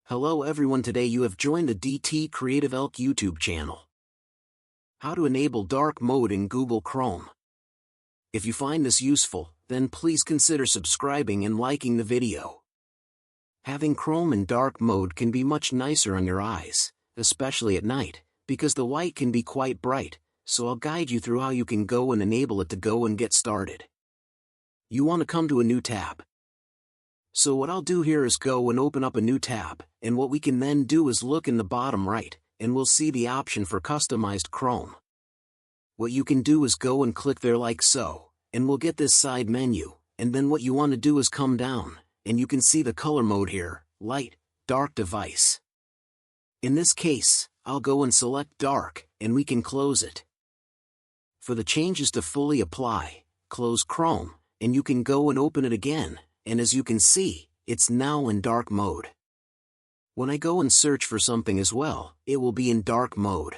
Hello everyone, today you have joined the DT Creative Elk YouTube channel. How to enable dark mode in Google Chrome. If you find this useful, then please consider subscribing and liking the video. Having Chrome in dark mode can be much nicer on your eyes, especially at night, because the light can be quite bright, so I'll guide you through how you can go and enable it to go and get started. You want to come to a new tab. So what I'll do here is go and open up a new tab, and what we can then do is look in the bottom right, and we'll see the option for customized Chrome. What you can do is go and click there like so, and we'll get this side menu, and then what you want to do is come down, and you can see the color mode here, light, dark device. In this case, I'll go and select dark, and we can close it. For the changes to fully apply, close Chrome, and you can go and open it again. And as you can see, it's now in dark mode. When I go and search for something as well, it will be in dark mode.